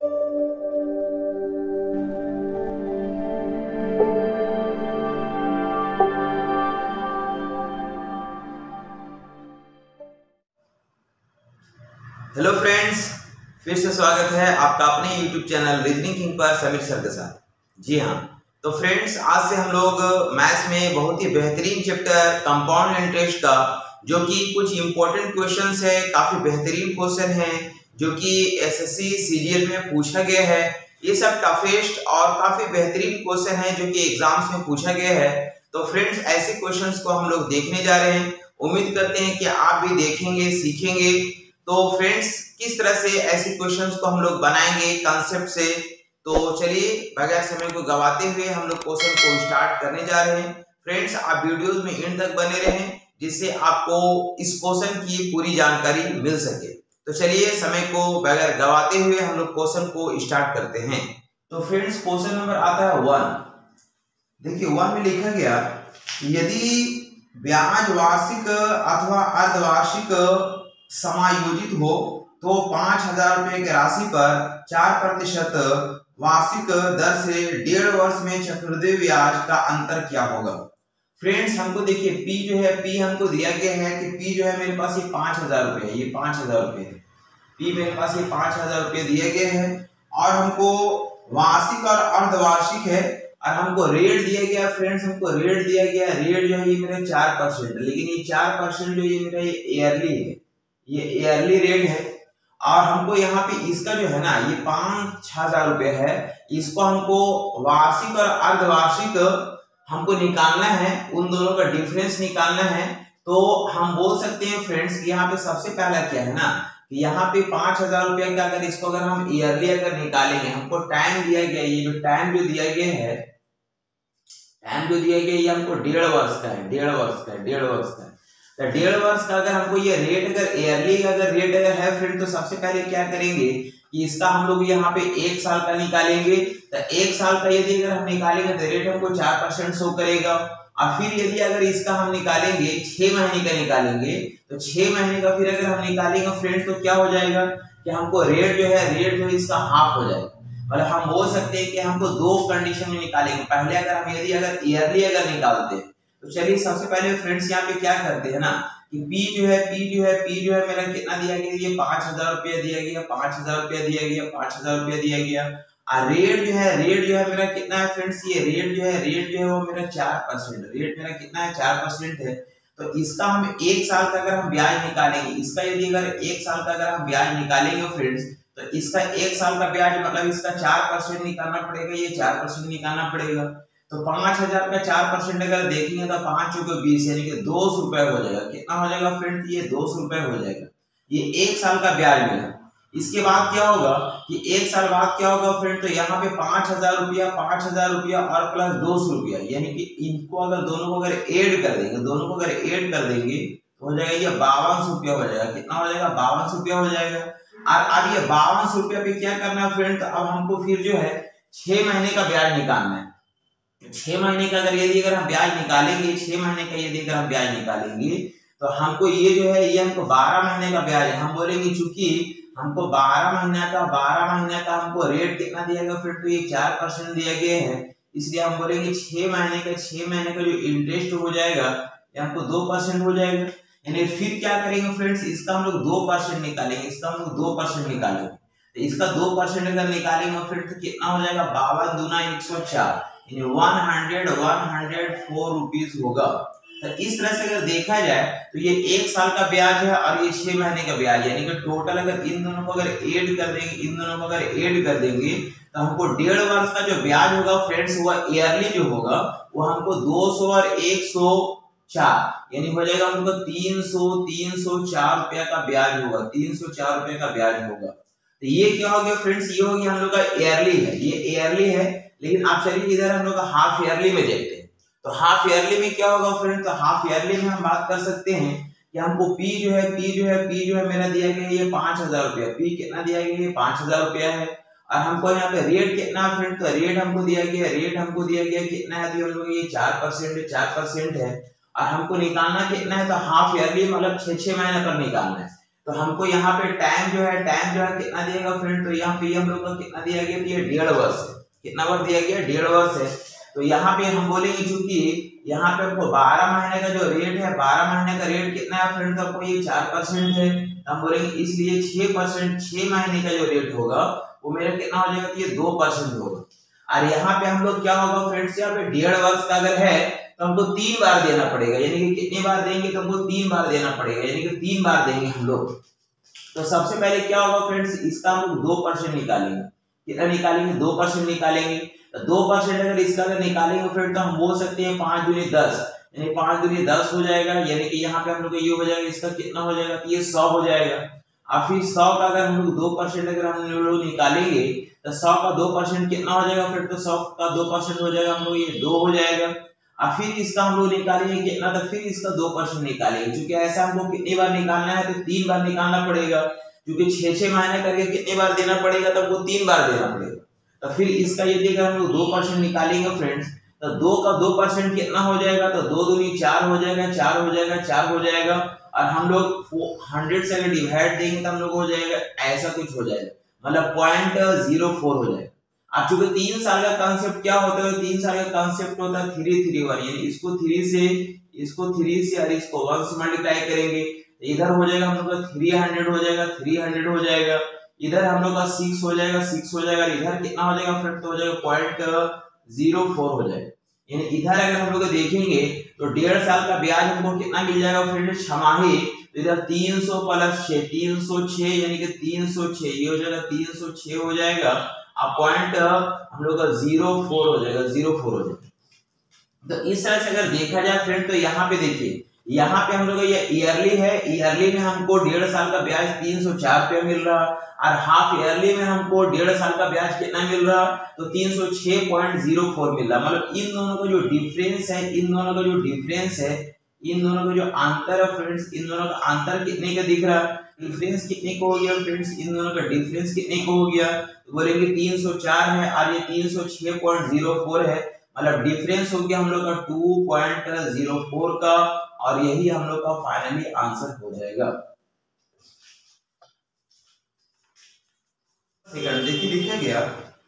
Hello friends, फिर से स्वागत है आपका अपने यूट्यूब चैनल रीजनिंग किंग पर समीर सर के साथ। जी हाँ, तो फ्रेंड्स आज से हम लोग मैथ्स में बहुत ही बेहतरीन चैप्टर कंपाउंड इंटरेस्ट का, जो कि कुछ इंपॉर्टेंट क्वेश्चंस है, काफी बेहतरीन क्वेश्चन है जो कि एसएससी सीजीएल में पूछा गया है। ये सब टफेस्ट और काफी बेहतरीन क्वेश्चन है जो कि एग्जाम्स में पूछा गया है। तो फ्रेंड्स ऐसे क्वेश्चंस को हम लोग देखने जा रहे हैं। उम्मीद करते हैं कि आप भी देखेंगे, सीखेंगे। तो फ्रेंड्स किस तरह से ऐसे क्वेश्चंस को हम लोग बनाएंगे कंसेप्ट से, तो चलिए बगैर समय को गवाते हुए हम लोग क्वेश्चन को स्टार्ट करने जा रहे हैं। फ्रेंड्स आप वीडियोस में एंड तक बने रहें जिससे आपको इस क्वेश्चन की पूरी जानकारी मिल सके। तो चलिए समय को बगैर गवाते हुए हम लोग क्वेश्चन को स्टार्ट करते हैं। तो फ्रेंड्स क्वेश्चन नंबर आता है 1। देखिए 1 में लिखा गया, यदि ब्याज वार्षिक अथवा अर्धवार्षिक समायोजित हो तो 5,000 रुपए की राशि पर 4% वार्षिक दर से 1.5 वर्ष में चक्रवृद्धि ब्याज का अंतर क्या होगा। फ्रेंड्स हमको देखिए P जो है, P हमको दिया गया है कि P जो है मेरे पास ये 5,000 रुपए है, ये 5,000 रुपए है। P मेरे पास ये 5,000 रुपए दिए गए हैं और हमको वार्षिक और अर्धवार्षिक है और हमको रेट दिया गया। फ्रेंड्स हमको रेट दिया गया, रेट जो है ये मेरा 4%, लेकिन ये 4% जो ये मेरा ईयरली है, ये ईयरली रेट है। और हमको यहाँ पे इसका जो है ना ये 5,000 रुपए है, इसको हमको वार्षिक और अर्धवार्षिक हमको निकालना है, उन दोनों का डिफरेंस निकालना है। तो हम बोल सकते हैं फ्रेंड्स कि यहाँ पे सबसे पहला क्या है ना कि यहाँ पे 5,000 रुपया का अगर इसको अगर हम ईयरली अगर निकालेंगे, हमको टाइम दिया गया, ये जो टाइम जो दिया गया है, टाइम जो दिया गया ये हमको 1.5 वर्ष का है, 1.5 वर्ष का है, 1.5 वर्ष का है। तो 1.5 वर्ष का अगर हमको ये रेट अगर ईयरली का अगर रेट अगर है फ्रेंड, तो सबसे पहले क्या करेंगे कि इसका हम लोग यहाँ पे 1 साल का निकालेंगे। तो 1 साल का यदि अगर हम निकालेंगे तो रेट हमको 4% शो करेगा। और फिर यदि अगर इसका हम निकालेंगे 6 महीने का निकालेंगे, तो 6 महीने का फिर अगर हम निकालेंगे फ्रेंड्स तो क्या हो जाएगा कि हमको रेट जो है, रेट जो है इसका हाफ हो जाएगा। मतलब हम बोल सकते हैं कि हमको 2 कंडीशन में निकालेंगे। पहले अगर हम यदि अगर ईयरली अगर निकालते हैं तो चलिए सबसे पहले फ्रेंड्स यहाँ पे क्या करते हैं ना कि P जो है मेरा कितना दिया गया, ये 5,000 रुपया दिया गया, 5,000 रुपया दिया गया, 5,000 रुपया दिया गया। और रेट जो है मेरा कितना है फ्रेंड्स, ये रेट जो है वो मेरा 4%, रेट मेरा कितना है 4% है। तो इसका हम 1 साल का अगर हम ब्याज निकालेंगे, इसका यदि अगर 1 साल का अगर हम ब्याज निकालेंगे फ्रेंड्स, तो इसका 1 साल का ब्याज मतलब इसका 4% निकालना पड़ेगा, ये 4% निकालना पड़ेगा। तो 5,000 का 4% अगर देखेंगे तो 5 चौके 20 यानी कि 200 रुपए हो जाएगा। कितना हो जाएगा फ्रेंड्स, ये 200 रुपए हो जाएगा। ये 1 साल का ब्याज मिला। इसके बाद क्या होगा कि 1 साल बाद क्या होगा फ्रेंड, तो यहाँ पे 5,000 रुपया और प्लस 200 रुपया, यानी कि इनको अगर दोनों को अगर ऐड कर देंगे, तो हो जाएगा ये 5200 रुपया हो जाएगा। कितना हो जाएगा, 5200 रुपया हो जाएगा। और अब ये 5200 रुपया पे क्या करना है फ्रेंड, तो अब हमको फिर जो है 6 महीने का ब्याज निकालना है। 6 महीने का अगर हम ब्याज निकालेंगे, 6 महीने का यदि अगर हम ब्याज निकालेंगे तो हमको ये जो है ये हमको 12 महीने का ब्याज है। हम बोलेंगे चूंकि हमको 12 महीने का हमको रेट कितना दिया गया फिर, तो ये 4% दिया गया है, इसलिए हम बोलेंगे 6 महीने का जो इंटरेस्ट हो जाएगा ये हमको 2% हो जाएगा। यानी फिर क्या करेंगे फ्रेंड्स, इसका हम लोग 2% निकालेंगे, इसका हम लोग 2% निकालेंगे। तो इसका 2% अगर निकालेंगे फिर तो कितना हो जाएगा, 52 दूना 104, 104 रुपीज होगा। तो इस तरह से अगर देखा जाए तो ये 1 साल का ब्याज है और ये 6 महीने का ब्याज, यानी कि टोटल अगर इन दोनों को अगर ऐड कर देंगे तो हमको 1.5 वर्ष का जो ब्याज होगा फ्रेंड्स, वो ईयरली जो होगा वो हमको 200 और 104 यानी हो जाएगा हमको 304 रुपया का ब्याज होगा, 304 रुपये का ब्याज होगा। तो ये क्या हो गया फ्रेंड्स, ये हो गया हम लोग का ईयरली है, ये ईयरली है। लेकिन आप चलिए इधर हम लोग हाफ ईयरली में देखते हैं। तो हाफ ईयरली में क्या होगा फ्रेंड, तो हाफ ईयरली में हम बात कर सकते हैं कि हमको P जो है मेरा दिया गया ये 5,000 रुपया, P कितना दिया गया ये 5,000 रुपया है। और हमको यहाँ पे रेट कितना फ्रेंड, तो रेट हमको दिया गया कितना है, तो हम लोग ये 4% है। और हमको निकालना कितना है, तो हाफ ईयरली मतलब 6 महीने पर निकालना है। तो हमको यहाँ पे टाइम जो है कितना दिएगा फ्रेंड, तो यहाँ पे हम लोग का कितना दिया गया, तो ये 1.5 वर्ष है। कितना वर्ष दिया गया, 1.5 वर्ष है। तो यहाँ पे हम बोलेंगे चूंकि यहाँ पे आपको 12 महीने का जो रेट है, 12 महीने का रेट कितना है फ्रेंड, तो आपको ये 4% है। हम बोलेंगे इसलिए 6%, 6 महीने का जो रेट होगा वो मेरा कितना हो जाएगा, तो ये 2% होगा। और यहाँ पे हम लोग क्या होगा फ्रेंड्स, यहाँ पे 1.5 वर्ष का अगर है तो हमको 3 बार देना पड़ेगा, यानी कि कितनी बार देंगे, तो हमको 3 बार देना पड़ेगा, यानी कि 3 बार देंगे हम लोग। तो सबसे पहले क्या होगा फ्रेंड्स, इसका हम लोग 2% निकालेंगे। कितना निकालेंगे, 2% निकालेंगे। तो 2% अगर इसका अगर निकालेंगे फ्रेंड, तो हम बोल सकते हैं 5 दूनी 10, यानी 5 दूनी 10 हो जाएगा, यानी कि यहाँ पे हम लोग ये हो जाएगा, इसका कितना हो जाएगा, तो ये 100 हो जाएगा। और फिर 100 का अगर हम लोग 2% अगर हम लोग निकालेंगे तो 100 का 2% कितना हो जाएगा फ्रेंड, तो 100 का 2% हो जाएगा हम लोग ये 2 हो जाएगा। और फिर इसका हम लोग निकालेंगे कितना, तो फिर इसका 2% निकालेंगे। क्योंकि ऐसा हमको कितनी बार निकालना है, तो 3 बार निकालना पड़ेगा, क्योंकि 6-6 महीने करके कितनी बार देना पड़ेगा, तो हमको 3 बार देना पड़ेगा। तो फिर इसका ये देकर हम लोग 2% निकालेंगे फ्रेंड्स, तो 2 का 2% कितना हो जाएगा, तो 2 दूनी 4 हो जाएगा, 4 हो जाएगा, 4 हो जाएगा। और हम लोग 100 से अगर डिवाइड देंगे तो हम लोग हो जाएगा ऐसा कुछ हो जाएगा, मतलब 0.04 हो जाएगा। अब चूंकि 3 साल का कॉन्सेप्ट क्या होता है, 3 साल का कॉन्सेप्ट होता है 3-3-1, यानी इसको 3 से और इसको 1 से मल्टीप्लाई करेंगे, इधर हो जाएगा हम लोग का 300 हो जाएगा, 300 हो जाएगा, इधर हम लोग का 6 हो जाएगा, 6 हो जाएगा, इधर कितना हो जाएगा फ्रेंड, तो हो जाएगा 0.04 हो जाएगा। यानी इधर अगर हम लोग देखेंगे तो 1.5 साल का ब्याज हमको कितना मिल जाएगा फ्रेंड, छमाही। तो इधर 300 + 6, 306, यानी कि 306, ये हो जाएगा 306 हो जाएगा। अब पॉइंट हम लोग का 04 हो जाएगा, 04 हो जाएगा। तो इस तरह से अगर देखा जाए फ्रेंड, तो यहाँ पे देखिए, यहाँ पे हम लोग ये ईयरली है, ईयरली में हमको 1.5 साल का ब्याज 304 रुपया मिल रहा, और हाफ ईयरली में हमको 1.5 साल का ब्याज कितना मिल रहा, तो 306.04 मिल रहा। मतलब इन दोनों का जो डिफरेंस है, इन दोनों का जो डिफरेंस है, इन दोनों का जो अंतर है फ्रेंड्स, इन दोनों का अंतर कितने का दिख रहा है, डिफरेंस कितने को हो गया फ्रेंड्स, इन दोनों का डिफरेंस कितने को हो गया, तो बोलेंगे 304 है और ये 306.04 है, मतलब डिफरेंस हो गया हम लोग का 2.04 का, और यही हम लोग का फाइनली आंसर हो जाएगा। सेकंड देखिए, लिखा गया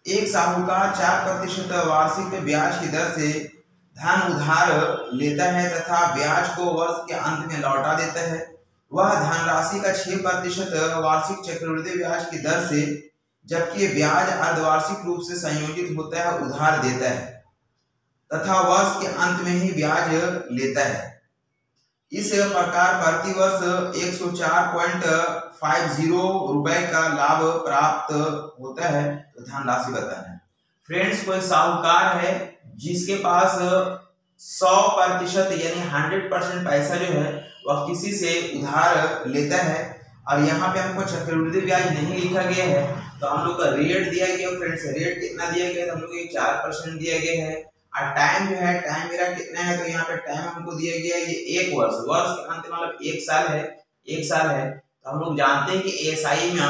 एक साहूकार 4% वार्षिक ब्याज की दर से धन उधार लेता है तथा ब्याज को वर्ष के अंत में लौटा देता है। वह धनराशि का 6% वार्षिक चक्रवृद्धि ब्याज की दर से, जबकि ब्याज अर्धवार्षिक रूप से संयोजित होता है, उधार देता है तथा वर्ष के अंत में ही ब्याज लेता है। इस प्रकार प्रतिवर्ष 104.50 रुपए का लाभ प्राप्त होता है। तो धनराशि बताना है फ्रेंड्स, कोई साहूकार है जिसके पास 100% यानी 100% पैसा जो है वह किसी से उधार लेता है, और यहाँ पे हमको चक्रवृद्धि ब्याज नहीं लिखा गया है, तो हम लोग का रेट दिया गया फ्रेंड्स, रेट कितना दिया गया, तो हम लोग 4% दिया गया है। और टाइम जो है, टाइम मेरा कितना है, तो यहाँ पे टाइम हमको दिया गया है ये 1 वर्ष, वर्ष के अंत मतलब 1 साल है, 1 साल है। तो हम लोग जानते हैं कि एसआई में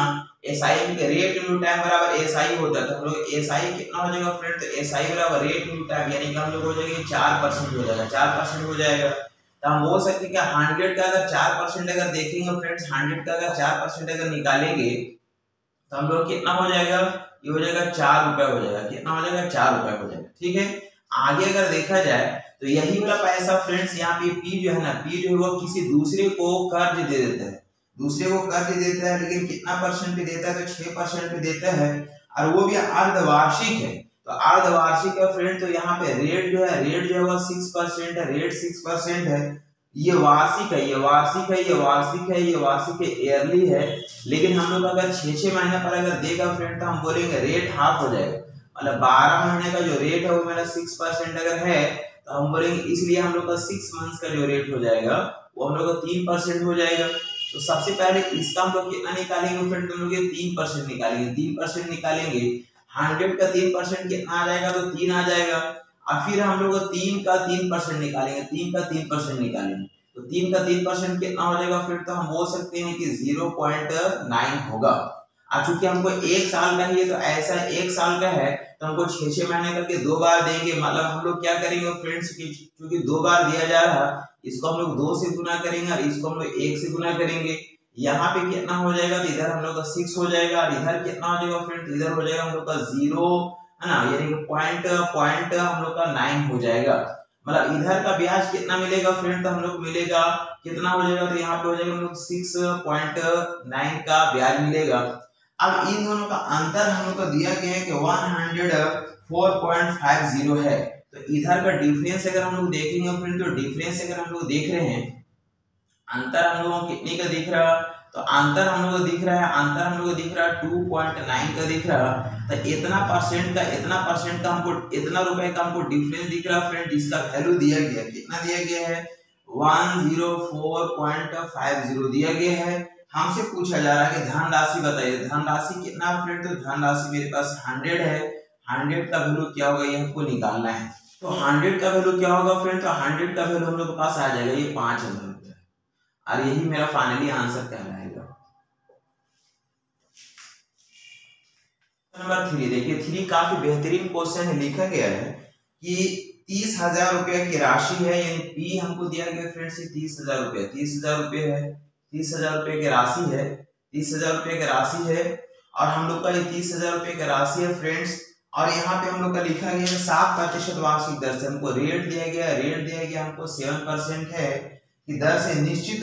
रेट इनटू टाइम बराबर एसआई होता है, तो हम लोग एसआई कितना हो जाएगा फ्रेंड, तो एसआई बराबर रेट इनटू टाइम, यानी कि हम लोग हो जाएगा 4% हो जाएगा, 4% हो जाएगा। तो हम बोल सकते हैं कि 100 का अगर 4% अगर देखेंगे फ्रेंड्स, 100 का अगर 4% अगर निकालेंगे तो हम लोग कितना हो जाएगा, ये हो जाएगा 4 रुपए हो जाएगा, कितना हो जाएगा, 4 रुपए हो जाएगा। ठीक है, आगे अगर देखा जाए तो यही वाला पैसा फ्रेंड्स, यहाँ पे पी जो है ना, पी जो है वो किसी दूसरे को कर्ज दे देता है, दूसरे को कर्ज देता है, लेकिन कितना परसेंट पे देता है, तो 6% पे देता है, और वो भी अर्धवार्षिक है। तो अर्धवार्षिक है फ्रेंड, तो यहाँ पे रेट जो है वो 6% है, रेट 6% है। ये वार्षिक है, ये वार्षिक है, ये वार्षिक है, ये वार्षिक है, ईयरली है। लेकिन हम लोग अगर 6-6 महीने पर अगर देगा फ्रेंड, तो हम बोलेंगे रेट हाफ हो जाएगा, मतलब 12 महीने का जो रेट है वो मेरा 6% अगर है, तो हम बोलेंगे इसलिए हम लोग का 6 मंथ्स का जो रेट हो जाएगा वो हम लोग का 3% हो जाएगा। तो सबसे पहले इसका हम लोग कितना निकालेंगे फ्रेंड, हम लोग 3% निकालेंगे, 3% निकालेंगे। 100 का 3% कितना आ जाएगा, तो 3 आ जाएगा। और फिर हम लोग 3 का 3% निकालेंगे, 3 का 3% निकालेंगे, तो 3 का 3% कितना हो जाएगा फिर, तो हम बोल सकते हैं कि 0.9 होगा। और चूंकि हमको 1 साल का ही है, तो ऐसा 1 साल का है तो हमको 6-6 महीने करके 2 बार देंगे। मतलब हम लोग क्या करेंगे फ्रेंड्स, क्योंकि 2 बार दिया जा रहा है, इसको हम लोग 2 से गुना करेंगे और इसको हम लोग 1 से गुना करेंगे। यहाँ पे कितना हो जाएगा, तो इधर हम लोग का 6 हो जाएगा, और इधर कितना हो जाएगा फ्रेंड, इधर हो जाएगा हम लोग का 0 है ना, यानी कि पॉइंट हम लोग का 9 हो जाएगा। मतलब इधर का ब्याज कितना मिलेगा फ्रेंड, तो हम लोग मिलेगा कितना हो जाएगा, तो यहाँ पे हो जाएगा हम लोग 6.9 का ब्याज मिलेगा। अब इन दोनों का अंतर हम लोग को दिया गया है कि 104.50 है। तो इधर का डिफरेंस अगर हम लोग देखेंगे फ्रेंड, तो डिफरेंस अगर हम लोग देख रहे हैं, अंतर हम लोगों को कितने का दिख रहा, तो अंतर हम लोग को दिख रहा है, अंतर हम लोग को दिख रहा है 2.9 का दिख रहा। तो इतना परसेंट का हमको, इतना रुपए का हमको डिफरेंस दिख रहा फ्रेंड, जिसका वैल्यू दिया गया, कितना दिया गया है, 104.50 दिया गया है। हमसे पूछा जा रहा है कि धनराशि बताइए, धनराशि कितना फ्रेंड, तो धनराशि मेरे पास 100 है, 100 का वैल्यू क्या होगा ये हमको निकालना है। तो 100 का वैल्यू क्या होगा फ्रेंड, तो 100 का वैल्यू हम लोग के पास आ जाएगा ये 5000 रुपया, और यही मेरा फाइनली आंसर कहलाएगा। नंबर 3 देखिए, 3 काफी बेहतरीन क्वेश्चन है। लिखा गया है कि 30,000 रुपए की राशि है, यानी पी हमको दिया गया फ्रेंड्स 30,000 रुपए, 30,000 रुपए है, 30,000 रुपए की राशि है, 30,000 रुपए की राशि है, और हम लोग का ये 30,000 रुपए की राशि है फ्रेंड्स। और यहाँ पे हम लोग का लिखा गया है 7% वार्षिक दर से, हमको रेट दिया गया, रेट दिया गया हमको 7% है कि दर से निश्चित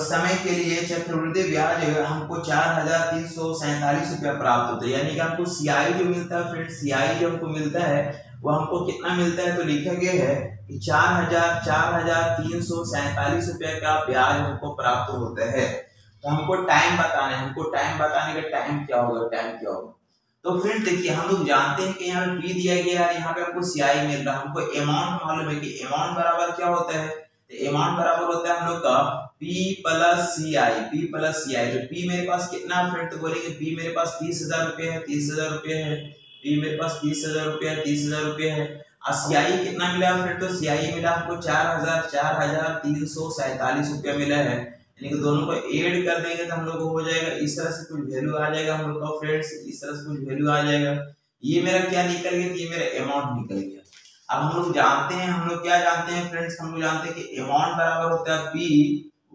समय के लिए चक्रवृद्धि ब्याज हमको 4,347 रुपया प्राप्त होता है। यानी कि हमको सीआई जो मिलता है फ्रेंड, सीआई जो हमको मिलता है वो हमको कितना मिलता है, तो लिखा गया है कि 4,347 रुपया का ब्याज हमको प्राप्त होता है। तो हमको टाइम बताना है, हमको टाइम बताने का टाइम क्या होगा, टाइम क्या होगा। तो फ्रेंड देखिए, हम लोग जानते हैं कि यहाँ पे पी दिया गया है, यहाँ पे हमको सीआई मिल रहा है, हमको अमाउंट मालूम है कि अमाउंट बराबर क्या होता है, अमाउंट बराबर होता है हम लोग का P प्लस सी आई, P प्लस सी आई। तो P मेरे पास कितना है फ्रेंड, तो बोलेंगे P मेरे पास 30,000 रुपए है, 30,000 रुपए है, P मेरे पास 30,000 रुपए है, 30,000 रुपए है। और CI कितना मिला फ्रेंड, तो CI मिला हमको 4,347 रुपया मिला है। यानी कि दोनों को ऐड कर देंगे तो हम लोग को हो जाएगा इस तरह से कुछ वैल्यू आ जाएगा हम लोग का फ्रेंड्स, इस तरह से कुछ वैल्यू आ जाएगा। ये मेरा क्या निकल गया, ये मेरा अमाउंट निकल गया। अब हम लोग जानते हैं, हम लोग क्या जानते हैं फ्रेंड्स, हम लोग जानते हैं कि अमाउंट बराबर होता है P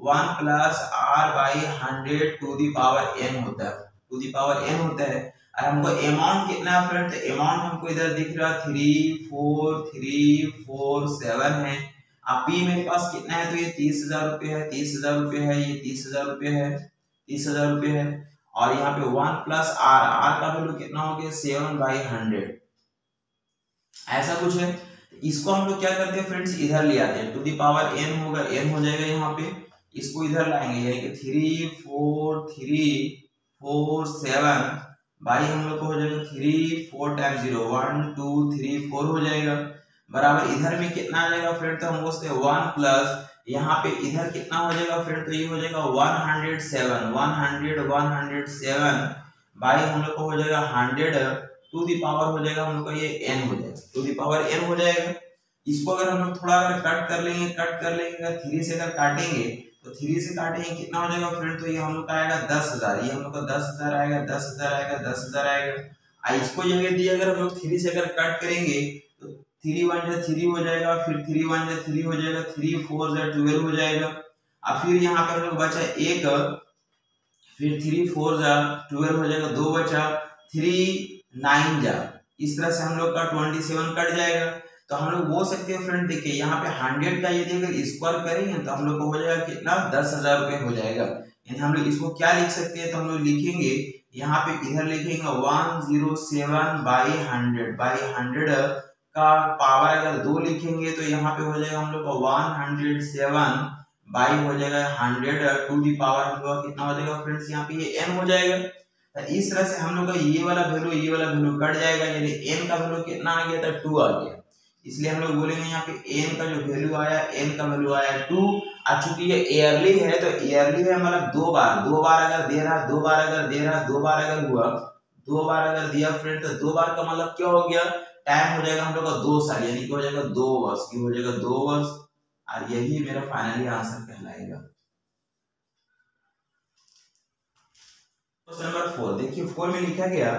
1 plus R by 100 to the power n होता है, टू दी पावर n होता है। और हमको अमाउंट कितना है फ्रेंड, तो अमाउंट हमको इधर दिख रहा है 34347 है। अब P मेरे पास कितना है, तो ये 30,000 रुपये है, 30,000 रुपये है, ये 30,000 रुपये है, 30,000 रुपये है। और यहाँ पे 1 प्लस R, R का वैल्यू कितना हो गया 7/100, ऐसा कुछ है। इसको हम लोग क्या करते हैं फ्रेंड्स, इधर ले आते हैं, टू दी पावर n होगा, n हो जाएगा यहाँ पे, इसको इधर लाएंगे, यानी कि 34347 बाई हम लोग को हो जाएगा 3 4 टाइम्स 0 1 2 3 4 हो जाएगा, बराबर इधर में कितना आ जाएगा फ्रेंड, तो हम बोलते हैं 1 प्लस यहाँ पे इधर कितना हो जाएगा फ्रेंड, तो ये हो जाएगा 107 बाई हम लोग को हो जाएगा 100 टू दी पावर हो जाएगा हम लोग का ये n हो जाएगा, टू दी पावर n हो जाएगा। इसको अगर हम लोग थोड़ा अगर कट कर लेंगे, अगर 3 से अगर काटेंगे, तो 3 से काटेंगे कितना हो जाएगा फ्रेंड, तो ये हम लोग का आएगा 10,000, ये हम लोग का 10,000 आएगा, 10,000 आएगा, 10,000 आएगा। इसको जगह दी अगर हम लोग 3 से अगर कट करेंगे, तो 3 1 जा 3 हो जाएगा, फिर 3 1 जा 3 हो जाएगा, 3 4 जा 12 हो जाएगा। और फिर यहाँ पर हम लोग बचा 1, फिर 3 4 जा 12 हो जाएगा, 2 बचा, 3 9 जा, इस तरह से हम लोग का 27 कट जाएगा। तो हम लोग बोल सकते हैं फ्रेंड, देखिए यहाँ पे 100 का यदि अगर स्क्वायर करेंगे तो हम लोग को हो जाएगा कितना, 10,000 रुपये हो जाएगा। यानी हम लोग इसको क्या लिख सकते हैं, तो हम लोग लिखेंगे यहाँ पे इधर लिखेंगे 107 बाई 100 का पावर अगर 2 लिखेंगे तो यहाँ पे हो जाएगा हम लोग का 107 बाई हो जाएगा 100 टू दी पावर हम लोग कितना हो जाएगा फ्रेंड्स, यहाँ पे ये n हो जाएगा। तो इस तरह से हम लोग का ये वाला वैल्यू कट जाएगा, यानी n का वैल्यू कितना आ गया था, 2 आ गया। इसलिए हम लोग बोलेंगे यहाँ पे n का जो वैल्यू आया, n का वैल्यू आया 2। और चूंकि ये ईयरली है, तो ईयरली है मतलब दो बार अगर दे रहा, 2 बार अगर दे रहा, 2 बार अगर हुआ, 2 बार अगर दिया फ्रेंड, तो 2 बार का मतलब क्या हो गया, टाइम हो जाएगा हम लोग का 2 साल, यानी कि हो जाएगा 2 वर्ष की, हो जाएगा 2 वर्ष। और यही मेरा फाइनली आंसर कहलाएगा। क्वेश्चन नंबर 4 देखिए, 4 में लिखा गया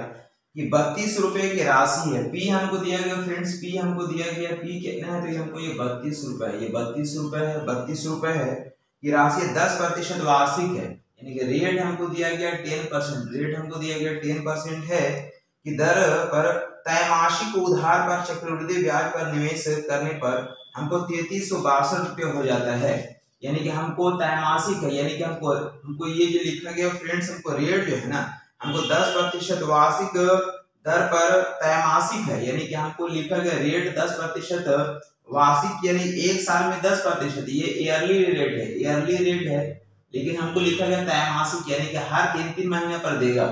कि 32 रुपए की राशि है, पी हमको दिया गया फ्रेंड्स, पी हमको दिया गया, पी कितना है, तो ये हमको ये 32 रुपए है, ये 32 रुपए है, 32 रुपए है। ये राशि 10% वार्षिक है, यानी कि रेट हमको दिया गया 10%, रेट हमको दिया गया 10% है कि दर पर त्रैमासिक उधार पर चक्रवृद्धि ब्याज पर निवेश करने पर हमको 3362 रुपये हो जाता है। यानी कि हमको त्रैमासिक है, यानी कि हमको ये जो लिखा गया फ्रेंड्स, हमको रेट जो है ना हमको 10% वार्षिक दर पर त्रैमासिक है, यानी कि हमको लिखा गया रेट 10% वार्षिक, यानी एक साल में 10%, ये ईयरली रेट है, ईयरली रेट है, लेकिन हमको लिखा गया त्रैमासिक यानी कि हर 3-3 महीने पर देगा।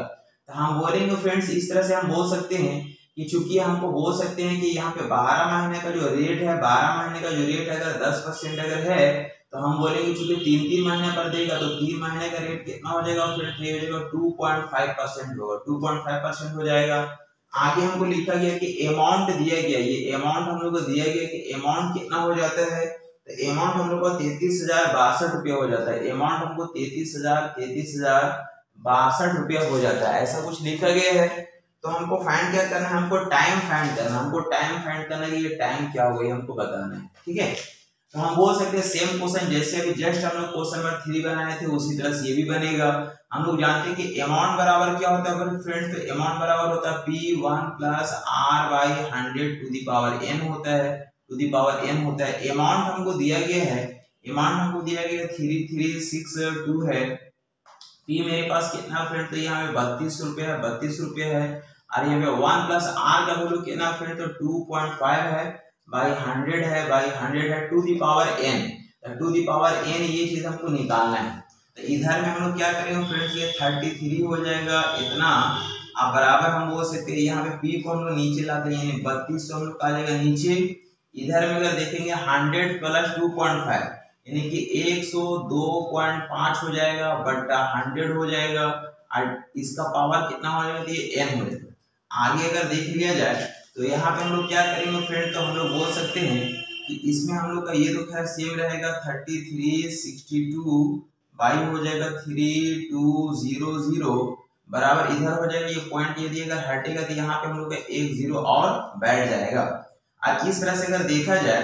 तो हम बोलेंगे फ्रेंड्स, इस तरह से हम बोल सकते हैं कि चूंकि हमको बोल सकते हैं कि यहाँ पे 12 महीने का जो रेट है, 12 महीने का जो रेट अगर 10% अगर है तो हम बोलेंगे चूंकि 3-3 महीने पर देगा तो 3 महीने का रेट कितना हो जाएगा फ्रेंड्स, ये हो जाएगा 2.5% होगा, 2.5% हो जाएगा। आगे हमको लिखा गया कि अमाउंट दिया गया, ये अमाउंट हम लोग को दिया गया कि अमाउंट कितना हो जाता है, तो अमाउंट हम लोग को 33,062 रुपया हो जाता है, अमाउंट हमको 33,062 रुपया हो जाता है, ऐसा कुछ लिखा गया है। तो हमको फाइंड क्या करना है, हमको टाइम फाइंड करना है, हमको टाइम फाइंड करना है कि ये टाइम क्या होगा ये हमको बताना है, ठीक है। तो हम बोल सकते हैं सेम क्वेश्चन जैसे अभी जस्ट हम लोग क्वेश्चन नंबर 3 बनाए थे उसी तरह से ये भी बनेगा। हम लोग जानते हैं कि अमाउंट बराबर क्या होता है फ्रेंड्स, तो अमाउंट बराबर होता है P1 plus R/100 to the power n होता है, टू दी पावर n होता है। अमाउंट हमको दिया गया है, अमाउंट हमको दिया गया 3362 है। P मेरे पास कितना फ्रेंड, तो यहाँ पे 32 रुपये है, 32 रुपये है, और यहाँ पे 1 प्लस R का वैल्यू कितना फ्रेंड, तो 2.5 है, बाई 100 है, बाई 100 है, to the power n, to the power n ये चीज हमको निकालना है। तो इधर में हम लोग क्या करेंगे फ्रेंड्स, ये 33 हो जाएगा इतना, अब बराबर हम बोल सकते हैं यहाँ पे P को हम लोग नीचे लाते हैं, यानी 32 हम लोग आ जाएगा नीचे। इधर में अगर देखेंगे 100 प्लस 2.5 यानी कि 102.5 हो जाएगा बट्टा 100 हो जाएगा, और इसका पावर कितना हो जाएगा, ये n हो जाएगा। आगे अगर देख लिया जाए तो यहाँ पे हम लोग क्या करेंगे फ्रेंड, तो हम लोग बोल सकते हैं कि इसमें हम लोग का ये तो खैर सेम रहेगा, 3362 बाई हो जाएगा 3200 बराबर इधर हो जाएगा, ये पॉइंट यदि अगर हटेगा तो यहाँ पे हम लोग का 1 0 और बैठ जाएगा। अब इस तरह से अगर देखा जाए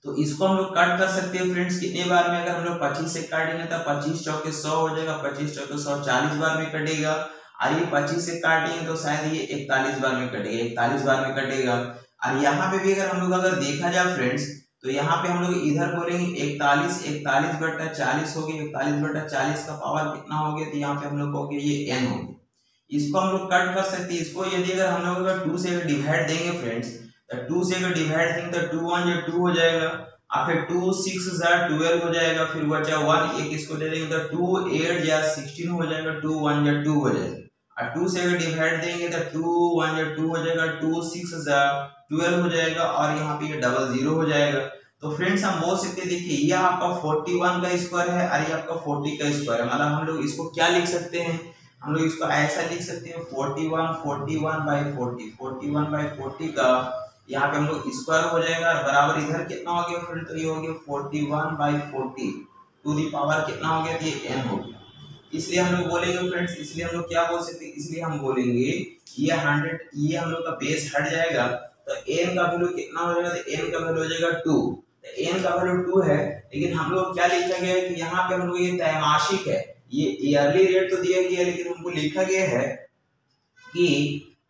तो इसको हम लोग कट कर सकते हैं फ्रेंड्स कितने बार में, अगर हम लोग 25 से काटेंगे तो 25 चौके 100 हो जाएगा, 25 चौके 100 40 बार में कटेगा, और ये 25 से काटेंगे तो शायद ये 41 बार में कटेगा, 41 बार में कटेगा। और यहाँ पे भी अगर हम लोग अगर देखा जाए फ्रेंड्स तो यहाँ पे हम लोग इधर बोलेंगे 41 बट्टा 40 हो गया, 41 बट्टा 40 का पावर कितना हो गया, तो यहाँ पे हम लोग हो गया ये n हो गया। इसको हम लोग कट कर सकते हैं, इसको यदि अगर हम लोग अगर 2 से अगर डिवाइड देंगे फ्रेंड्स, तो 2 से अगर डिवाइड देंगे तो 2 1 2 हो जाएगा, और फिर 2 6 12 हो जाएगा, फिर बचा 1 एक इसको दे देंगे तो 2 8 16 हो जाएगा, 2 1 2 हो जाएगा, और 2 से अगर डिवाइड देंगे तो 2 1 2 हो जाएगा, 2 6 12 हो जाएगा, और यहाँ पे ये 00 हो जाएगा। तो फ्रेंड्स हम बोल सकते हैं, देखिए ये आपका 41 का स्क्वायर है और ये आपका 40 का स्क्वायर है, मतलब हम लोग इसको क्या लिख सकते हैं, हम लोग इसको ऐसा लिख सकते हैं 41/40 का यहाँ पे हम लोग स्क्वायर हो जाएगा, और बराबर इधर कितना हो गया फ्रेंड, तो ये हो गया 41/40 टू दी पावर कितना हो गया, तो ये n हो गया। इसलिए हम लोग बोलेंगे फ्रेंड्स, इसलिए हम लोग क्या बोल सकते हैं, इसलिए हम बोलेंगे ये 100 ये हम लोग का बेस हट जाएगा, तो n का वैल्यू कितना हो जाएगा, तो n का वैल्यू हो जाएगा 2, तो n का वैल्यू 2 है। लेकिन हम लोग क्या लिखा गया है कि यहाँ पे हम लोग ये त्रैमासिक है, ये ईयरली रेट तो दिया गया है, लेकिन हमको लिखा गया है कि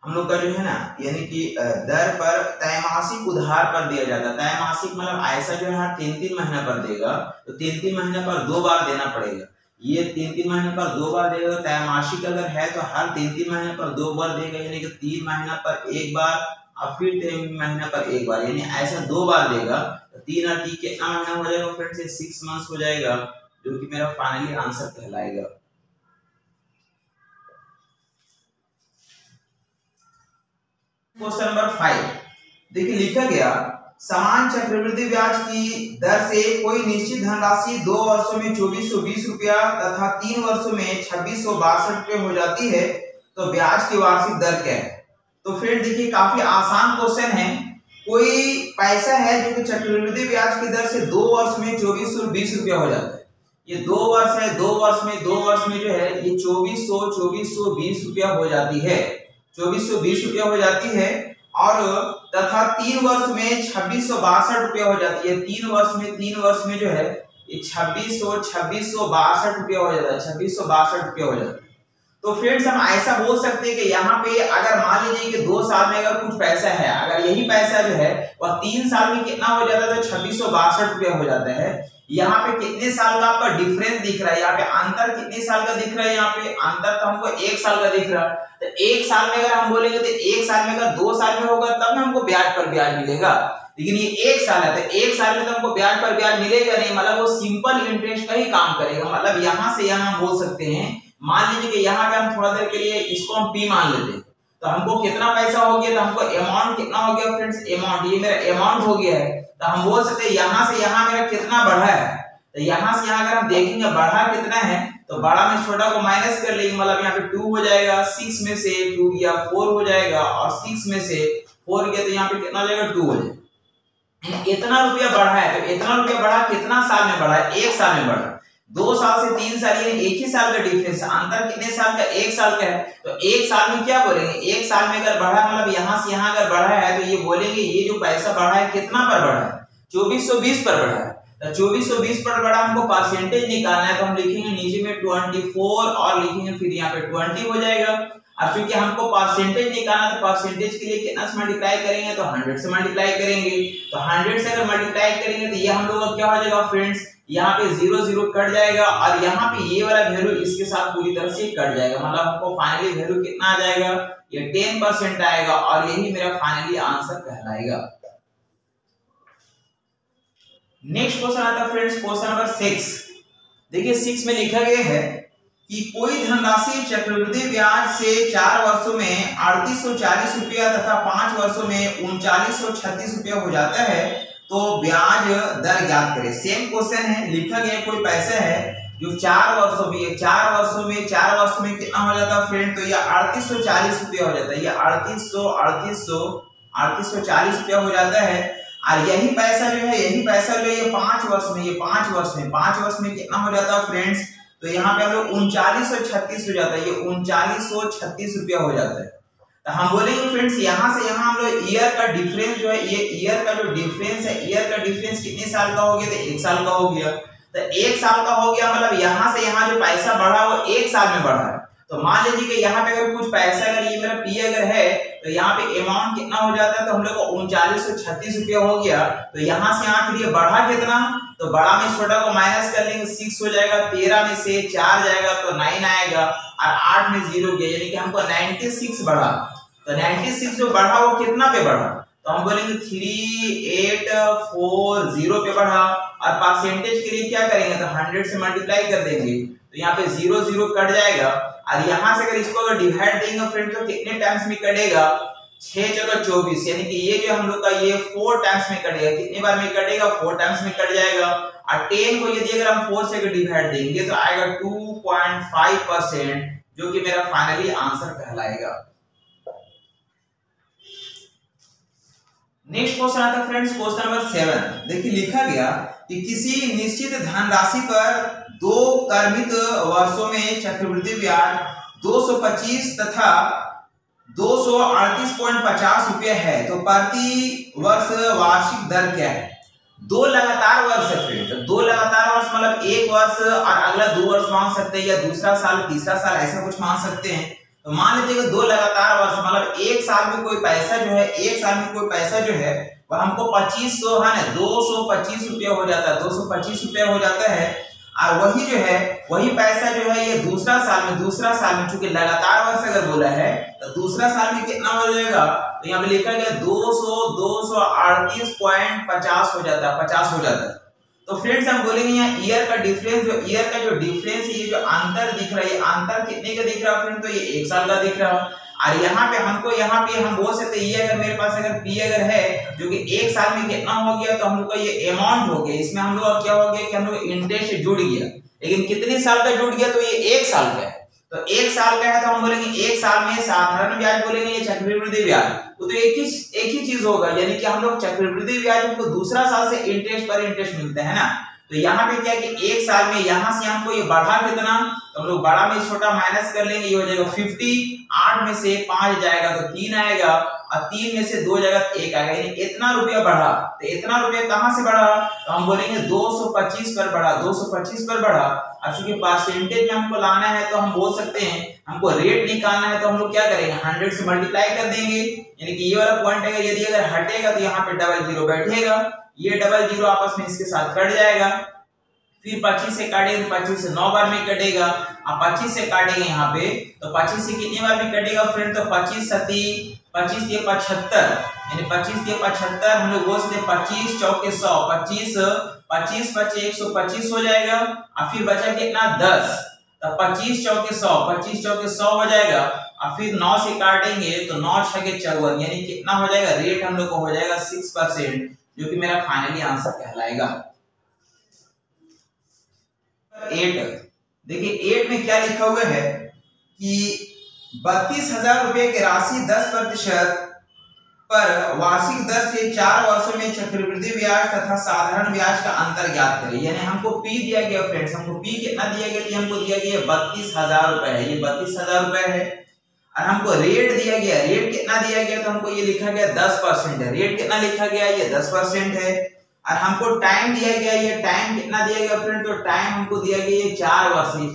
हम लोग का जो है ना, यानी कि दर पर त्रैमासिक उधार पर दिया जाता है। त्रैमासिक मतलब ऐसा जो है हर 3-3 महीने पर देगा, तो 3-3 महीने पर 2 बार देना पड़ेगा, ये 3-3 महीने पर 2 बार देगा। तो त्रैमासिक अगर है तो हर 3-3 महीने पर 2 बार देगा, यानी कि 3 महीने पर 1 बार और फिर 3 महीने पर 1 बार, यानी ऐसा 2 बार देगा। तो 3 और 3 कितना महीना हो जाएगा फ्रेंड्स, ये 6 मंथ्स हो जाएगा, जो कि मेरा फाइनली आंसर कहलाएगा। क्वेश्चन नंबर 5 देखिए लिखा गया, समान चक्रवृद्धि ब्याज की दर से कोई निश्चित धनराशि 2 वर्षों में 2420 रुपया तथा 3 वर्षों में 2662 रुपये हो जाती है, तो ब्याज की वार्षिक दर क्या है। तो फ्रेंड देखिए काफी आसान क्वेश्चन है, कोई पैसा है जो कि चक्रवृद्धि ब्याज की दर से 2 वर्ष में 2420 रुपया हो जाता है, ये 2 वर्ष है, 2 वर्ष में जो है ये 2420 रुपया हो जाती है, 2420 रुपया हो जाती है, और तथा 3 वर्ष में 2662 रुपया हो जाती है। 3 वर्ष में जो है ये 2662 रुपया हो जाता है, 2662 रुपया हो जाता है। तो फ्रेंड्स हम ऐसा बोल सकते हैं कि यहाँ पे अगर मान लीजिए कि 2 साल में अगर कुछ पैसा है, अगर यही पैसा जो है वह 3 साल में कितना हो जाता है, तो 2662 रुपया हो जाता है। यहाँ पे कितने साल का आपका डिफरेंस दिख रहा है, यहाँ पे अंतर कितने साल का दिख रहा है, यहाँ पे अंतर तो हमको 1 साल का दिख रहा है। तो 1 साल में अगर हम बोलेंगे तो 1 साल में अगर 2 साल में होगा तब ना हमको ब्याज पर ब्याज मिलेगा, लेकिन ये 1 साल है तो 1 साल में तो हमको ब्याज पर ब्याज मिलेगा नहीं, मतलब वो सिंपल इंटरेस्ट का ही काम करेगा। मतलब यहाँ से यहाँ हम बोल सकते हैं, मान लीजिए कि यहाँ पे हम थोड़ा देर के लिए इसको हम P मान लेते हैं, तो हमको कितना पैसा हो गया, तो हमको अमाउंट कितना हो गया फ्रेंड्स, अमाउंट, ये मेरा अमाउंट हो गया है। तो हम बोल सकते हैं यहाँ से यहाँ मेरा कितना बढ़ा है, तो यहाँ से यहाँ अगर हम देखेंगे बढ़ा कितना है, तो बड़ा में छोटा को माइनस कर लेंगे, मतलब यहाँ पे 2 हो जाएगा, 6 में से 2 गया 4 हो जाएगा, और 6 में से 4 गया तो यहाँ पे कितना हो जाएगा 2 हो जाएगा। इतना रुपया बढ़ा है, तो इतना रुपया बढ़ा कितना साल में बढ़ा है, 1 साल में बढ़ा। 2 साल से 3 साल यानी 1 ही साल का डिफरेंस है, अंतर कितने साल का, 1 साल का है। तो 1 साल में क्या बोलेंगे, 1 साल में अगर बढ़ा मतलब यहाँ से यहाँ अगर बढ़ा है तो ये बोलेंगे ये जो पैसा बढ़ा है कितना पर बढ़ा है, 2420 पर बढ़ा है। तो 2420 पर बढ़ा, हमको परसेंटेज निकालना है, तो हम लिखेंगे नीचे में 24 और लिखेंगे फिर यहाँ पे 20 हो जाएगा। अब चूंकि हमको परसेंटेज निकालना है तो परसेंटेज के लिए कितना से मल्टीप्लाई करेंगे, तो 100 से मल्टीप्लाई करेंगे। तो 100 से अगर मल्टीप्लाई करेंगे तो ये हम लोग का क्या हो जाएगा फ्रेंड्स, यहाँ पे 0 0 कट जाएगा, और यहाँ पे ये वाला वैल्यू इसके साथ पूरी तरह से कट जाएगा, मतलब हमको फाइनली वैल्यू कितना आ जाएगा, ये 10% आएगा, और यही मेरा फाइनली आंसर कहलाएगा। नेक्स्ट क्वेश्चन आता है फ्रेंड्स, क्वेश्चन नंबर 6। देखिए 6 में लिखा गया है कि कोई धनराशि चक्रवृद्धि ब्याज से 4 वर्षों में 3840 रुपया तथा 5 वर्षों में 3936 रुपया हो जाता है, तो ब्याज दर ज्ञात करें। सेम क्वेश्चन है, लिखा गया कोई पैसा है जो 4 वर्षों में 4 वर्षों में कितना हो जाता है फ्रेंड, तो ये 3840 रुपया हो जाता है, ये 3840 रुपया हो जाता है। और यही पैसा जो है ये 5 वर्ष में कितना हो जाता है फ्रेंड्स, तो यहाँ पे हम लोग 3936 हो जाता है, ये 3936 रुपया हो जाता है। तो हम बोलेंगे फ्रेंड्स यहाँ से यहाँ हम लोग ईयर का डिफरेंस जो है, ये ईयर का जो डिफरेंस है, ईयर का डिफरेंस कितने साल का हो गया, तो 1 साल का हो गया। तो 1 साल का हो गया, मतलब यहाँ से यहाँ जो पैसा बढ़ा वो 1 साल में बढ़ा है। तो मान लीजिए कि यहाँ पे अगर कुछ पैसा, अगर ये मेरा P अगर है, तो यहाँ पे अमाउंट कितना हो जाता है, तो हम लोग को 3936 रुपया हो गया। तो यहाँ से यहाँ फिर ये बढ़ा कितना, तो बड़ा में छोटा को माइनस कर लेंगे, 6 हो जाएगा, 13 में से 4 जाएगा तो 9 आएगा, और 8 में 0 गया, यानी कि हमको 96 बढ़ा। तो 96 जो बढ़ा वो कितना पे बढ़ा, तो हम बोलेंगे 3840 पे बढ़ा। और परसेंटेज के लिए क्या करेंगे, तो 100 से मल्टीप्लाई कर देंगे, तो यहाँ पे 0 0 कट जाएगा, और यहाँ से अगर इसको अगर डिवाइड देंगे फ्रेंड तो कितने टाइम्स में कटेगा, 6 जगह 24, यानी कि ये जो हम लोग का ये 4 टाइम्स में कटेगा। कितने बार में कटेगा, 4 टाइम्स में कट जाएगा। और 10 को यदि अगर हम 4 से अगर डिवाइड देंगे तो आएगा 2.5%, जो कि मेरा फाइनली आंसर कहलाएगा। नेक्स्ट क्वेश्चन आता है फ्रेंड्स, क्वेश्चन नंबर 7। देखिए लिखा गया कि किसी निश्चित धनराशि पर 2 क्रमित वर्षों में चक्रवृद्धि ब्याज 225 तथा 238.50 रुपये है, तो प्रति वर्ष वार्षिक दर क्या है। 2 लगातार वर्ष है फ्रेंड, 2 लगातार वर्ष मतलब 1 वर्ष और अगला 2 वर्ष मान सकते हैं, या दूसरा साल तीसरा साल ऐसा कुछ मान सकते हैं। तो मान लीजिए कि 2 लगातार वर्ष मतलब 1 साल में कोई पैसा जो है, 1 साल में कोई पैसा जो है वह हमको 2500 है ना 225 रुपया हो जाता है, 225 रुपया हो जाता है। और वही जो है वही पैसा जो है ये दूसरा साल में चूंकि लगातार वर्ष अगर बोला है तो दूसरा साल में कितना हो जाएगा, तो यहाँ पे लिखा गया 238.50 हो जाता है, 50 हो जाता है। तो फ्रेंड्स हम बोलेंगे यहाँ ईयर का डिफरेंस है, ये जो अंतर दिख रहा है, ये अंतर कितने का दिख रहा है फ्रेंड, तो ये 1 साल का दिख रहा है। और यहाँ पे हम बोल सकते हैं, ये अगर मेरे पास अगर P अगर है जो कि 1 साल में कितना हो गया, तो हम लोग का ये अमाउंट हो गया, इसमें हम लोग का क्या हो गया कि हम लोग इंटरेस्ट जुड़ गया, लेकिन कितने साल का जुड़ गया, तो ये 1 साल का है। तो 1 साल का है तो हम बोलेंगे 1 साल में साधारण ब्याज बोलेंगे, ये चक्रवृद्धि ब्याज तो एक ही चीज होगा, यानी कि हम लोग चक्रवृद्धि ब्याज को दूसरा साल से इंटरेस्ट पर इंटरेस्ट मिलता है ना, तो यहाँ पे क्या कि एक साल में यहाँ से हमको ये बढ़ा कितना, तो हम लोग बड़ा में छोटा माइनस कर लेंगे, ये हो जाएगा 50, 8 में से 5 जाएगा तो 3 आएगा, और 3 में से 2 जाएगा तो 1 आएगा, यानी इतना रुपया बढ़ा। तो इतना रुपया कहाँ से बढ़ा, तो हम बोलेंगे 225 पर बढ़ा, 225 पर बढ़ा। अब चूंकि परसेंटेज में हमको लाना है तो हम बोल सकते हैं, हमको रेट निकालना है तो हम लोग क्या करेंगे, 100 से मल्टीप्लाई कर देंगे, यानी कि ये वाला पॉइंट अगर यदि अगर हटेगा तो यहाँ पे डबल जीरो बैठेगा, ये डबल जीरो आपस में इसके साथ कट जाएगा। फिर 25 से काटेंगे तो 25 से 9 बार में कटेगा, अब 25 से काटेंगे यहाँ पे तो 25 से कितनी बार में कटेगा फ्रेंड, तो 25 सती 25 ये 75, यानी 25 ये 75, हम लोग बोल सकते हैं 25 चौके 100, 25 25 25 125 हो जाएगा, और फिर बचा कितना 10, तो 25 चौके 100, 25 चौके 100 हो जाएगा, और फिर 9 से काटेंगे तो 9 छके 54, यानी कितना हो जाएगा, रेट हम लोग को हो जाएगा 6%, जो कि मेरा फाइनली आंसर कहलाएगा। 8 देखिए 8 में क्या लिखा हुआ है कि 32,000 रुपए की राशि 10% पर वार्षिक दर से 4 वर्षों में चक्रवृद्धि ब्याज तथा साधारण ब्याज का अंतर ज्ञात करें। यानी हमको पी दिया गया फ्रेंड्स, हमको पी कितना दिया गया, हमको दिया गया 32,000 रुपए है, ये 32,000 रुपए है, और हमको रेट दिया गया, रेट कितना दिया गया, तो हमको ये लिखा गया 10% है, रेट कितना लिखा गया, ये 10% है, और हमको टाइम दिया गया, ये टाइम कितना दिया गया फ्रेंड, तो टाइम हमको दिया गया ये 4 वर्ष, ये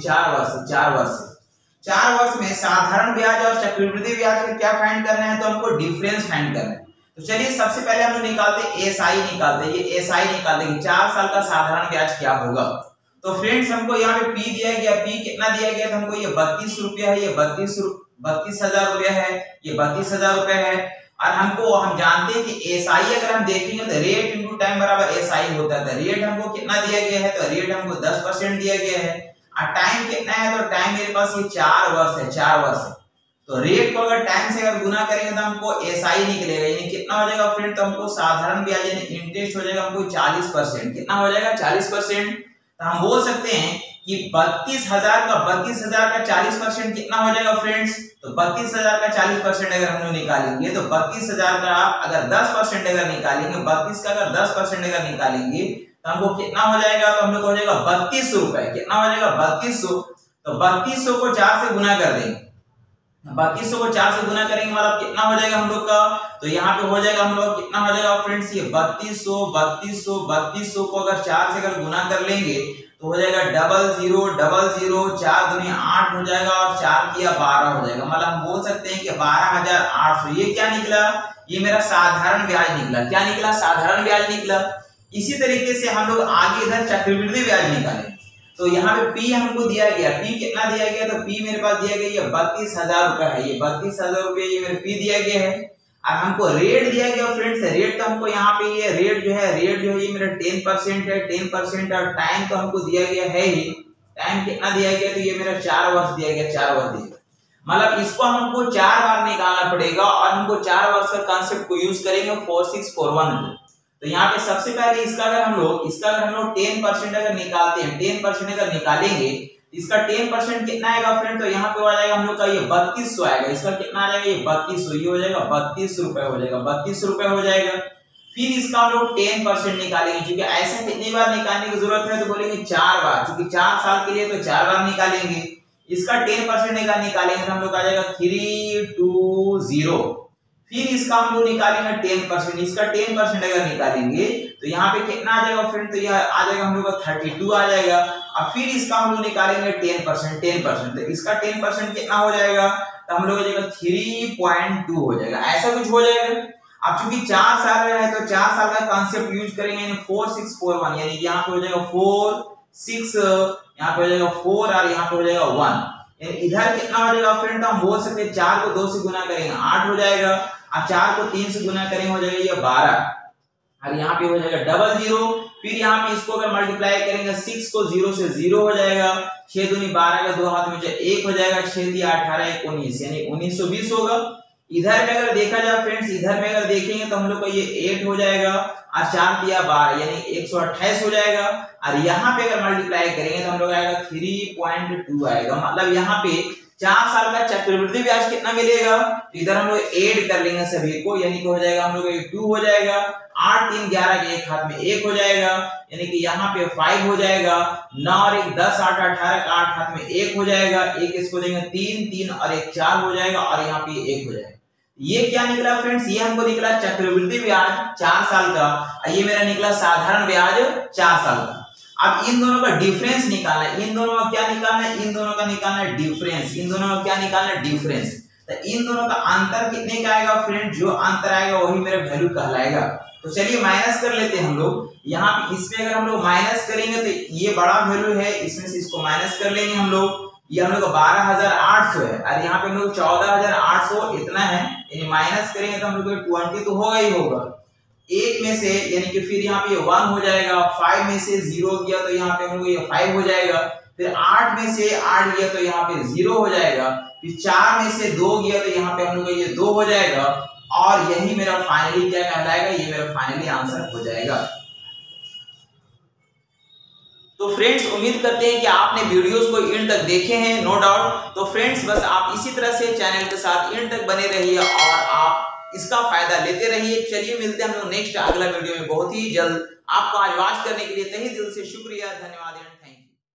4 वर्ष में साधारण ब्याज और चक्रवृद्धि ब्याज का क्या फाइंड करना है, तो हमको डिफरेंस फाइंड करना है। तो चलिए सबसे पहले हम लोग निकालते हैं एसआई, निकालते हैं ये एसआई निकालते हैं 4 साल का साधारण ब्याज क्या होगा। तो फ्रेंड्स हमको यहाँ पे पी दिया गया, पी कितना दिया गया, तो हमको ये 32 रुपया है, ये 32,000 रुपया है, ये 32,000 रुपया है, और हमको हम जानते हैं कि एसआई अगर हम देखेंगे तो रेट इनटू टाइम बराबर एसआई होता है। रेट हमको कितना दिया गया है, तो रेट हमको 10% दिया गया है, और टाइम कितना है, तो टाइम मेरे पास ये 4 वर्ष है, 4 वर्ष है। तो रेट को अगर टाइम से अगर गुना करेंगे तो हमको एसआई निकलेगा, यानी कितना हो जाएगा फ्रेंड, तो हमको साधारण ब्याज यानी इंटरेस्ट हो जाएगा हमको 40%, कितना हो जाएगा 40%। तो हम बोल सकते हैं कि 32,000 का 40% कितना हो जाएगा फ्रेंड्स, तो 32,000 का 40% अगर हम लोग निकालेंगे तो 32,000 का अगर 10% अगर निकालेंगे, 32 का अगर 10% अगर निकालेंगे तो हमको कितना हो जाएगा, तो हम लोग हो जाएगा 3200 रुपए, कितना हो जाएगा 3200। तो 3200 को 4 से गुना कर देंगे, 3200 को 4 से गुना करेंगे मतलब कितना हो जाएगा हम लोग का, तो यहाँ पे हो जाएगा हम लोग कितना हो जाएगा फ्रेंड्स, ये 3200 को अगर 4 से अगर गुना कर लेंगे तो हो जाएगा 0000, 4 दूनी 8 हो जाएगा, और 4 किया 12 हो जाएगा, मतलब हम बोल सकते हैं कि 12,800। ये क्या निकला, ये मेरा साधारण ब्याज निकला, क्या निकला, साधारण ब्याज निकला। इसी तरीके से हम लोग आगे इधर चक्रवृद्धि ब्याज निकालें, तो यहाँ पे पी हमको दिया गया, पी कितना दिया गया, तो पी मेरे पास दिया गया ये 32,000 रुपए है, ये 32,000 रुपए ये मेरे पी दिया गया है, और हमको रेट दिया गया फ्रेंड्स, रेट तो हमको यहाँ पे ये रेट जो है ये मेरा 10% है, 10%, और टाइम तो हमको दिया गया है ही, टाइम कितना दिया गया, तो ये मेरा 4 वर्ष दिया गया, 4 वर्ष दिया गया, मतलब इसको हमको 4 बार निकालना पड़ेगा, और हमको 4 वर्ष का कांसेप्ट को यूज करेंगे 4641। तो यहाँ पे सबसे पहले इसका अगर हम लोग 10% अगर निकालते हैं, 10% अगर निकालेंगे, इसका 10% कितना आएगा फ्रेंड, तो यहाँ पे आ जाएगा हम लोग का ये 3200 आएगा, इसका कितना आ जाएगा, ये 3200, ये हो जाएगा 32 रुपए हो जाएगा, 32 रुपए हो जाएगा। फिर इसका हम लोग 10% निकालेंगे, क्योंकि ऐसे कितनी बार निकालने की जरूरत है, तो बोलेंगे 4 बार, क्योंकि 4 साल के लिए तो 4 बार निकालेंगे। इसका 10% निकालेंगे तो हम लोग आ जाएगा 320। फिर इसका हम लोग निकालेंगे 10%, इसका 10% अगर निकालेंगे तो यहाँ पे कितना आ जाएगा फ्रेंड, तो यह आ जाएगा हम लोग का 32 आ जाएगा, और फिर इसका हम लोग निकालेंगे 10%, तो इसका 10% कितना हो जाएगा, तो हम लोग हो जाएगा 3.2 हो जाएगा, ऐसा कुछ हो जाएगा। अब चूंकि 4 साल है तो 4 साल का कॉन्सेप्ट यूज करेंगे, यानी 4641, यानी यहाँ पे हो जाएगा 4 6, यहाँ पे हो जाएगा 4 और यहाँ पे हो जाएगा 1, इधर कितना हो जाएगा फ्रेंड, तो हम बोल सकते हैं 4 को 2 से गुना करेंगे 8 हो जाएगा, और 4 को 3 से गुना करेंगे हो जाएगा ये 12, और यहाँ पे हो जाएगा 00। फिर यहाँ पे इसको अगर मल्टीप्लाई करेंगे 6 को 0 से 0 हो जाएगा, 6 दूनी 12 का 2 हाथ में 1 हो जाएगा, 6 दिया 18 19, यानी 1920 होगा। इधर में अगर देखा जाए फ्रेंड्स, इधर में अगर देखेंगे तो हम लोग का ये 8 हो जाएगा, और 4 दिया 12 यानी 128 हो जाएगा, और यहाँ पे अगर मल्टीप्लाई करेंगे तो हम लोग आएगा 3.2 आएगा, मतलब यहाँ पे 4 साल का चक्रवृद्धि ब्याज कितना मिलेगा, तो इधर हम लोग ऐड कर लेंगे सभी को, यानी कि हो जाएगा हम लोग 2 हो जाएगा, 8 3 11 के एक हाथ में 1 हो जाएगा, यानी कि यहाँ पे 5 हो जाएगा, 9 और 1 10 8 18 का 8 हाथ में 1 हो जाएगा, एक इसको देंगे 3 3 और 1 4 हो जाएगा, और यहाँ पे 1 हो जाएगा। ये क्या निकला फ्रेंड्स, ये हमको निकला चक्रवृद्धि ब्याज 4 साल का, और ये मेरा निकला साधारण ब्याज 4 साल का। अब इन दोनों का डिफरेंस निकालना है, इन दोनों का क्या निकालना है, इन दोनों का निकालना है डिफरेंस, इन दोनों का क्या निकालना है डिफरेंस। तो इन दोनों का अंतर कितने का आएगा फ्रेंड, जो अंतर आएगा वही मेरा वैल्यू कहलाएगा। तो चलिए माइनस कर लेते हैं हम लोग, यहाँ पे इसमें अगर हम लोग माइनस करेंगे तो ये बड़ा वैल्यू है, इसमें से इसको माइनस कर लेंगे हम लोग, ये हम लोग 12,800 है, और यहाँ पे हम लोग 14,800 इतना है, यानी माइनस करेंगे तो हम लोग 20 तो होगा ही होगा, एक में से, यानी कि फिर यहाँ पे 1 हो जाएगा, 5 में से 0 गया तो यहाँ पे हम लोग ये 5 हो जाएगा, फिर 8 में से 8 गया तो यहाँ पे 0 हो जाएगा, फिर 4 में से 2 गया तो यहाँ पे हम लोग ये 2 हो जाएगा, और यही मेरा फाइनली क्या कहलाएगा, ये मेरा फाइनली आंसर हो जाएगा। तो फ्रेंड्स उम्मीद करते हैं कि आपने वीडियोस को एंड तक देखे हैं, नो डाउट। तो फ्रेंड्स बस आप इसी तरह से चैनल के साथ एंड तक बने रहिए और आप इसका फायदा लेते रहिए। चलिए मिलते हैं हम लोग नेक्स्ट अगला वीडियो में बहुत ही जल्द। आपको आज वॉच करने के लिए तहे दिल से शुक्रिया, धन्यवाद एंड थैंक यू।